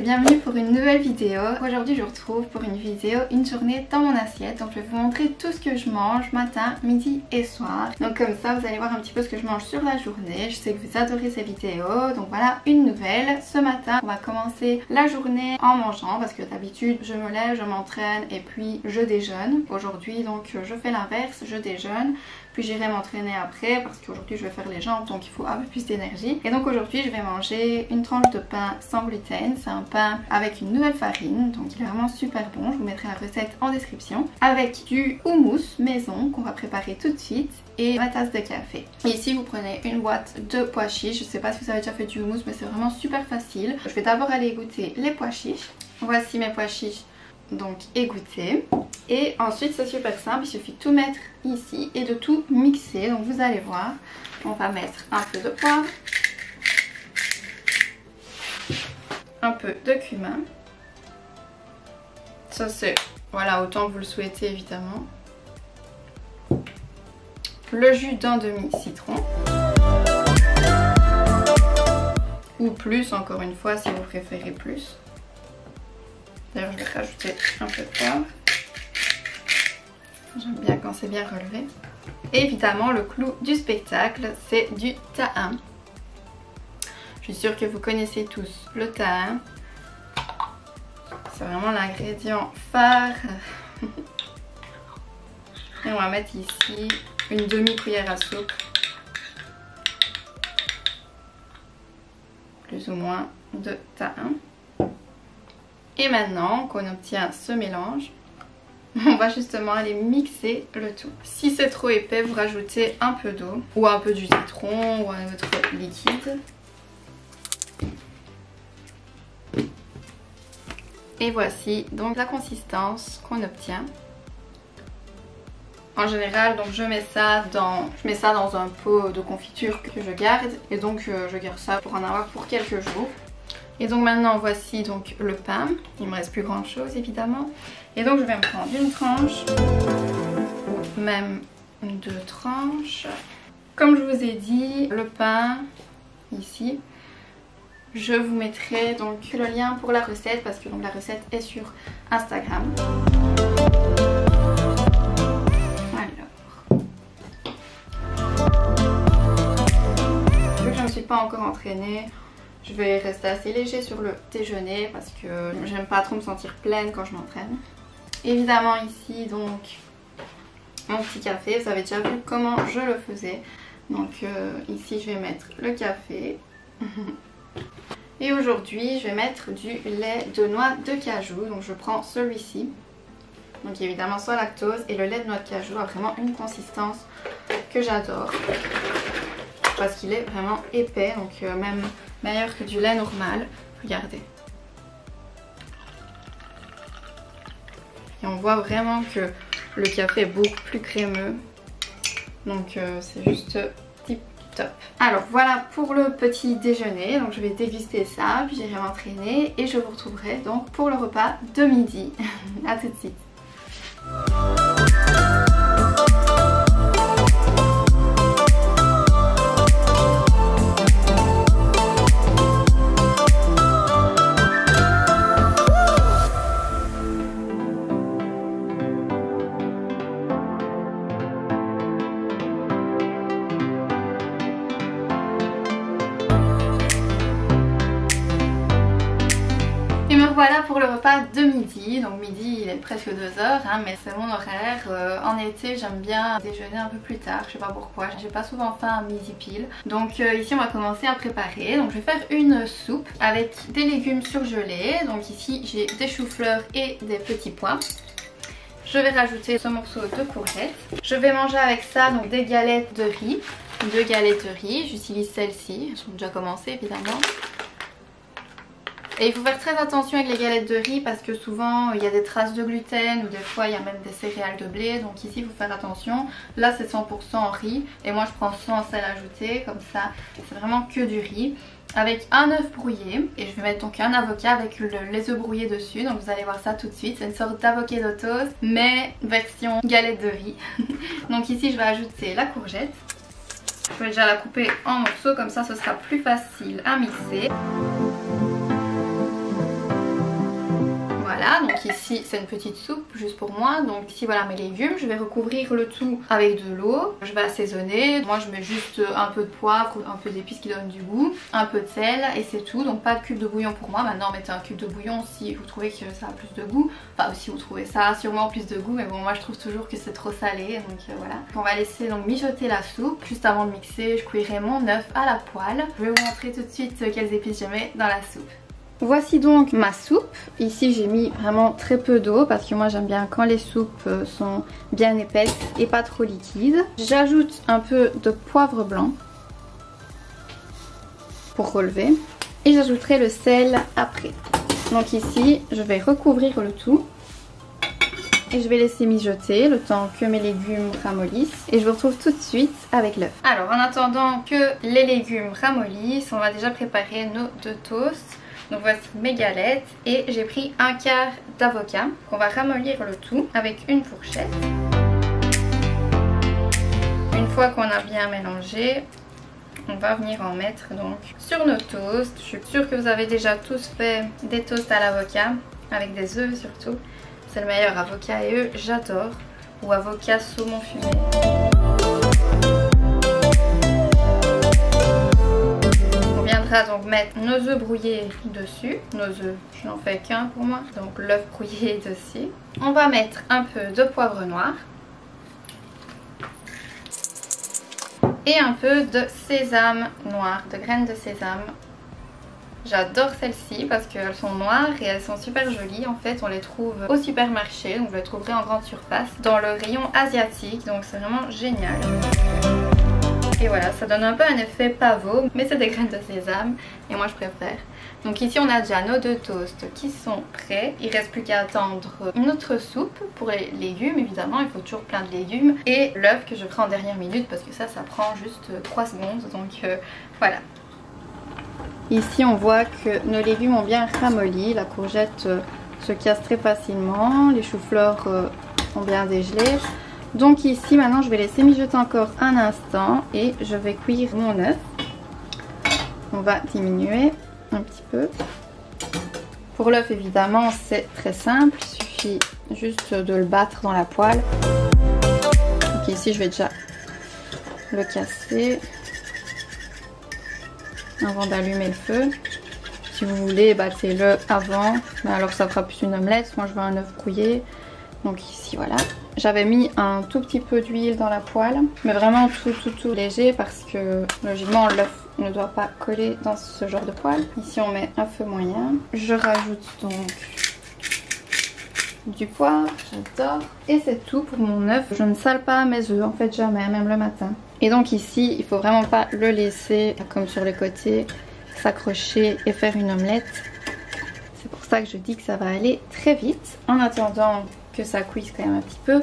bienvenue pour une nouvelle vidéo. Aujourd'hui je vous retrouve pour une vidéo, une journée dans mon assiette. Donc je vais vous montrer tout ce que je mange matin, midi et soir. Donc comme ça vous allez voir un petit peu ce que je mange sur la journée. Je sais que vous adorez ces vidéos. Donc voilà une nouvelle. Ce matin on va commencer la journée en mangeant parce que d'habitude je me lève, je m'entraîne et puis je déjeune. Aujourd'hui donc je fais l'inverse, je déjeune. Puis j'irai m'entraîner après parce qu'aujourd'hui je vais faire les jambes donc il faut un peu plus d'énergie. Et donc aujourd'hui je vais manger une tranche de pain sans gluten. C'est un pain avec une nouvelle farine, donc il est vraiment super bon. Je vous mettrai la recette en description. Avec du houmous maison qu'on va préparer tout de suite et ma tasse de café. Et ici vous prenez une boîte de pois chiches. Je sais pas si vous avez déjà fait du houmous mais c'est vraiment super facile. Je vais d'abord aller goûter les pois chiches. Voici mes pois chiches donc égoutter. Et ensuite c'est super simple, il suffit de tout mettre ici et de tout mixer. Donc vous allez voir, on va mettre un peu de poivre, un peu de cumin, ça c'est voilà autant que vous le souhaitez évidemment, le jus d'un demi-citron ou plus encore une fois si vous préférez plus. D'ailleurs je vais rajouter un peu de poivre. J'aime bien quand c'est bien relevé. Et évidemment le clou du spectacle c'est du thym. Je suis sûre que vous connaissez tous le thym. C'est vraiment l'ingrédient phare. Et on va mettre ici une demi-cuillère à soupe. Plus ou moins de thym. Et maintenant qu'on obtient ce mélange, on va justement aller mixer le tout. Si c'est trop épais, vous rajoutez un peu d'eau ou un peu du citron ou un autre liquide. Et voici donc la consistance qu'on obtient. En général, donc je mets ça dans un pot de confiture que je garde et donc je garde ça pour en avoir pour quelques jours. Et donc maintenant voici donc le pain, il me reste plus grand chose évidemment. Et donc je vais me prendre une tranche, ou même deux tranches. Comme je vous ai dit, le pain ici, je vous mettrai donc le lien pour la recette parce que donc la recette est sur Instagram. Alors, vu que je ne me suis pas encore entraînée, je vais rester assez léger sur le déjeuner parce que j'aime pas trop me sentir pleine quand je m'entraîne. Évidemment ici donc mon petit café, vous avez déjà vu comment je le faisais. Donc ici je vais mettre le café. Et aujourd'hui je vais mettre du lait de noix de cajou. Donc je prends celui-ci. Donc évidemment sans lactose et le lait de noix de cajou a vraiment une consistance que j'adore. Parce qu'il est vraiment épais, donc même meilleur que du lait normal. Regardez. Et on voit vraiment que le café est beaucoup plus crémeux. Donc c'est juste tip top. Alors voilà pour le petit déjeuner. Donc je vais déguster ça, puis j'irai m'entraîner. Et je vous retrouverai donc pour le repas de midi. A tout de suite. Voilà pour le repas de midi. Donc midi il est presque 2h hein, mais c'est mon horaire. En été j'aime bien déjeuner un peu plus tard, je sais pas pourquoi, j'ai pas souvent faim à midi pile. Donc ici on va commencer à préparer. Donc je vais faire une soupe avec des légumes surgelés. Donc ici j'ai des choux-fleurs et des petits pois. Je vais rajouter ce morceau de courgette. Je vais manger avec ça donc des galettes de riz. 2 galettes de riz, j'utilise celles-ci, elles sont déjà commencées évidemment. Et il faut faire très attention avec les galettes de riz parce que souvent il y a des traces de gluten ou des fois il y a même des céréales de blé. Donc ici il faut faire attention. Là c'est 100% riz et moi je prends sans sel ajouté. Comme ça c'est vraiment que du riz. Avec un œuf brouillé. Et je vais mettre donc un avocat avec les œufs brouillés dessus. Donc vous allez voir ça tout de suite. C'est une sorte d'avocado toast mais version galette de riz. Donc ici je vais ajouter la courgette. Je vais déjà la couper en morceaux, comme ça ce sera plus facile à mixer. voilà, donc ici c'est une petite soupe juste pour moi. Donc ici voilà mes légumes, je vais recouvrir le tout avec de l'eau. Je vais assaisonner, moi je mets juste un peu de poivre, un peu d'épices qui donnent du goût, un peu de sel et c'est tout. Donc pas de cube de bouillon pour moi, maintenant mettez un cube de bouillon si vous trouvez que ça a plus de goût. Enfin si vous trouvez ça a sûrement plus de goût, mais bon moi je trouve toujours que c'est trop salé, donc voilà. On va laisser donc mijoter la soupe. Juste avant de mixer, je cuirai mon œuf à la poêle. Je vais vous montrer tout de suite quelles épices je mets dans la soupe. Voici donc ma soupe. Ici j'ai mis vraiment très peu d'eau parce que moi j'aime bien quand les soupes sont bien épaisses et pas trop liquides. J'ajoute un peu de poivre blanc pour relever et j'ajouterai le sel après. Donc ici je vais recouvrir le tout et je vais laisser mijoter le temps que mes légumes ramollissent et je vous retrouve tout de suite avec l'œuf. Alors en attendant que les légumes ramollissent, on va déjà préparer nos 2 toasts. Donc voici mes galettes et j'ai pris un quart d'avocat. On va ramollir le tout avec une fourchette. Une fois qu'on a bien mélangé, on va venir en mettre donc sur nos toasts. Je suis sûre que vous avez déjà tous fait des toasts à l'avocat avec des œufs surtout. C'est le meilleur, avocat et œufs, j'adore. Ou avocat saumon fumé. Donc mettre nos œufs brouillés dessus, nos œufs, je n'en fais qu'un pour moi, donc l'œuf brouillé dessus. On va mettre un peu de poivre noir et un peu de sésame noir, de graines de sésame. J'adore celles-ci parce qu'elles sont noires et elles sont super jolies. En fait on les trouve au supermarché, donc vous les trouverez en grande surface dans le rayon asiatique, donc c'est vraiment génial. Et voilà, ça donne un peu un effet pavot, mais c'est des graines de sésame et moi je préfère. Donc ici on a déjà nos 2 toasts qui sont prêts. Il reste plus qu'à attendre notre soupe pour les légumes, évidemment, il faut toujours plein de légumes. Et l'œuf que je ferai en dernière minute parce que ça prend juste 3 secondes, donc voilà. Ici on voit que nos légumes ont bien ramolli, la courgette se casse très facilement, les choux-fleurs ont bien dégelé. Donc ici maintenant je vais laisser mijoter encore un instant et je vais cuire mon œuf. On va diminuer un petit peu. Pour l'œuf évidemment c'est très simple, il suffit juste de le battre dans la poêle. Donc ici je vais déjà le casser avant d'allumer le feu. Si vous voulez battez-le avant, mais alors ça fera plus une omelette, moi je veux un œuf brouillé. Donc ici voilà. J'avais mis un tout petit peu d'huile dans la poêle, mais vraiment tout léger parce que logiquement l'œuf ne doit pas coller dans ce genre de poêle. Ici on met un feu moyen. Je rajoute donc du poivre, j'adore. Et c'est tout pour mon œuf. Je ne sale pas mes œufs en fait jamais, même le matin. Et donc ici il faut vraiment pas le laisser comme sur les côtés s'accrocher et faire une omelette. C'est pour ça que je dis que ça va aller très vite. En attendant que ça cuise quand même un petit peu,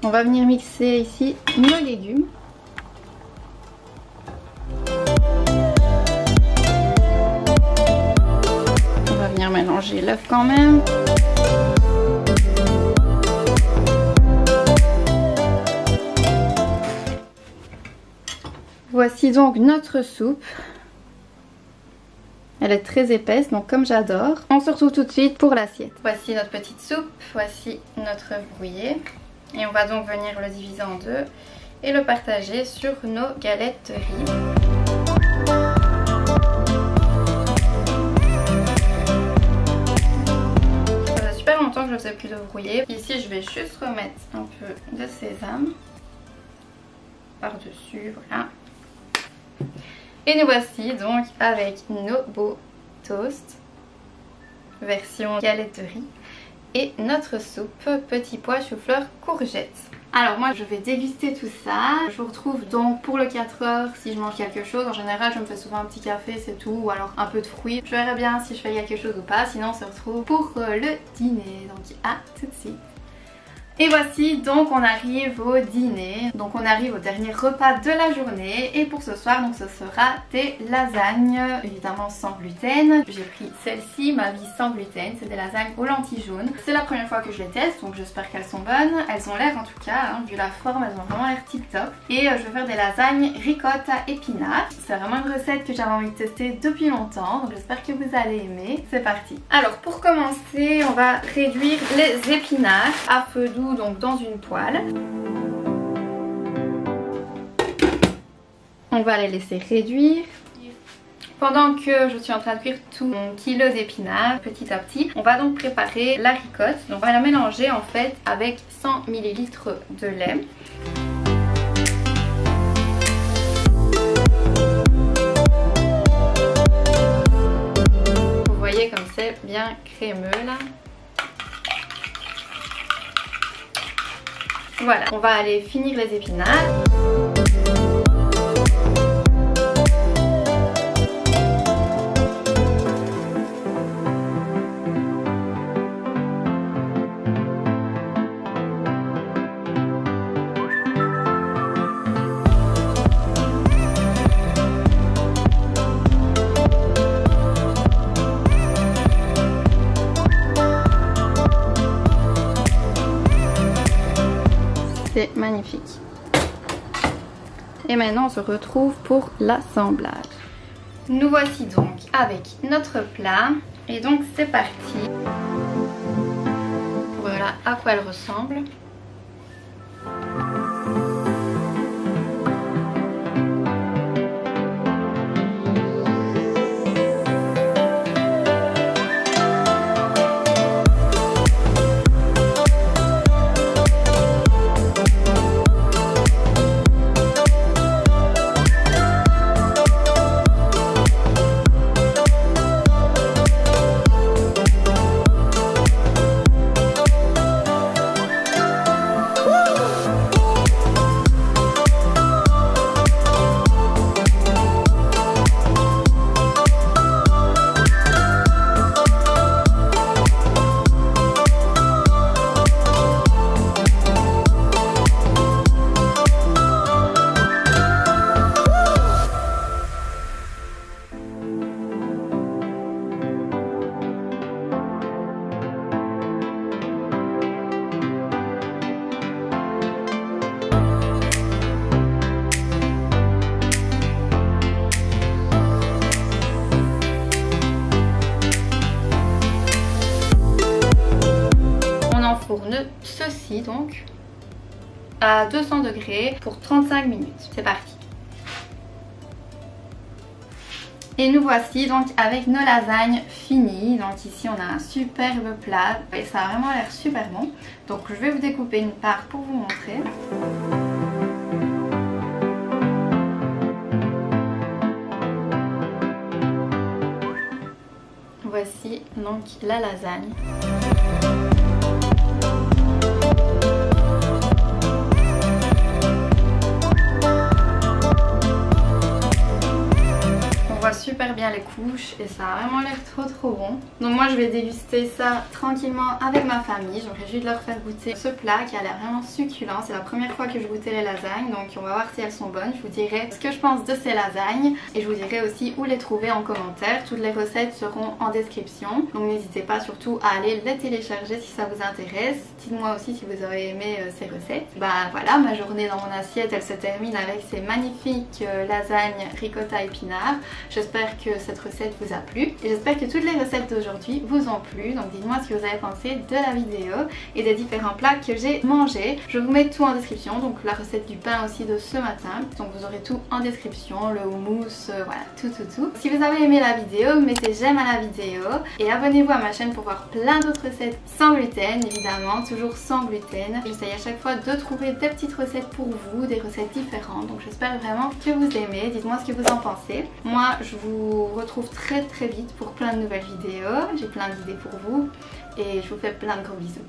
on va venir mixer ici nos légumes. On va venir mélanger l'œuf quand même. Voici donc notre soupe. Elle est très épaisse, donc comme j'adore. On se retrouve tout de suite pour l'assiette. Voici notre petite soupe, voici notre œuf brouillé. Et on va donc venir le diviser en 2 et le partager sur nos galettes de riz. Ça fait super longtemps que je ne faisais plus d'œuf brouillé. Ici je vais juste remettre un peu de sésame par-dessus, voilà. Et nous voici donc avec nos beaux toasts, version galette de riz, et notre soupe petits pois, chou-fleur, courgettes. Alors moi je vais déguster tout ça. Je vous retrouve donc pour le 4 heures si je mange quelque chose. En général je me fais souvent un petit café, c'est tout, ou alors un peu de fruits. Je verrai bien si je fais quelque chose ou pas, sinon on se retrouve pour le dîner. Donc à tout de suite. Et voici donc on arrive au dîner, donc on arrive au dernier repas de la journée et pour ce soir donc ce sera des lasagnes, évidemment sans gluten. J'ai pris celle-ci, ma vie sans gluten, c'est des lasagnes aux lentilles jaunes. C'est la première fois que je les teste donc j'espère qu'elles sont bonnes. Elles ont l'air en tout cas, hein, vu la forme, elles ont vraiment l'air tip top. Et je vais faire des lasagnes ricotta épinards. C'est vraiment une recette que j'avais envie de tester depuis longtemps donc j'espère que vous allez aimer. C'est parti. Alors pour commencer on va réduire les épinards à feu doux donc dans une poêle. On va les laisser réduire. Pendant que je suis en train de cuire tout mon kilo d'épinards petit à petit, on va donc préparer la ricotte. Donc on va la mélanger en fait avec 100 ml de lait. Vous voyez comme c'est bien crémeux là. Voilà, on va aller finir les épinards. C'est magnifique. Et maintenant on se retrouve pour l'assemblage. Nous voici donc avec notre plat et donc c'est parti. Voilà à quoi elle ressemble. Fourne ceci donc à 200 degrés pour 35 minutes. C'est parti. Et nous voici donc avec nos lasagnes finies. Donc ici on a un superbe plat et ça a vraiment l'air super bon. Donc je vais vous découper une part pour vous montrer. Voici donc la lasagne. Super bien les couches et ça a vraiment l'air trop bon. Donc moi je vais déguster ça tranquillement avec ma famille. J'aurais juste de leur faire goûter ce plat qui a l'air vraiment succulent. C'est la première fois que je goûtais les lasagnes donc on va voir si elles sont bonnes. Je vous dirai ce que je pense de ces lasagnes et je vous dirai aussi où les trouver en commentaire. Toutes les recettes seront en description donc n'hésitez pas surtout à aller les télécharger si ça vous intéresse. Dites-moi aussi si vous avez aimé ces recettes. Bah voilà, ma journée dans mon assiette elle se termine avec ces magnifiques lasagnes ricotta épinards. J'espère que cette recette vous a plu et j'espère que toutes les recettes d'aujourd'hui vous ont plu. Donc dites-moi ce que vous avez pensé de la vidéo et des différents plats que j'ai mangés. Je vous mets tout en description, donc la recette du pain aussi de ce matin. Donc vous aurez tout en description, le houmous, voilà, tout. Si vous avez aimé la vidéo, mettez j'aime à la vidéo et abonnez-vous à ma chaîne pour voir plein d'autres recettes sans gluten, évidemment, toujours sans gluten. J'essaye à chaque fois de trouver des petites recettes pour vous, des recettes différentes. Donc j'espère vraiment que vous aimez. Dites-moi ce que vous en pensez. Moi, je vous retrouve très vite pour plein de nouvelles vidéos. J'ai plein d'idées pour vous et je vous fais plein de gros bisous.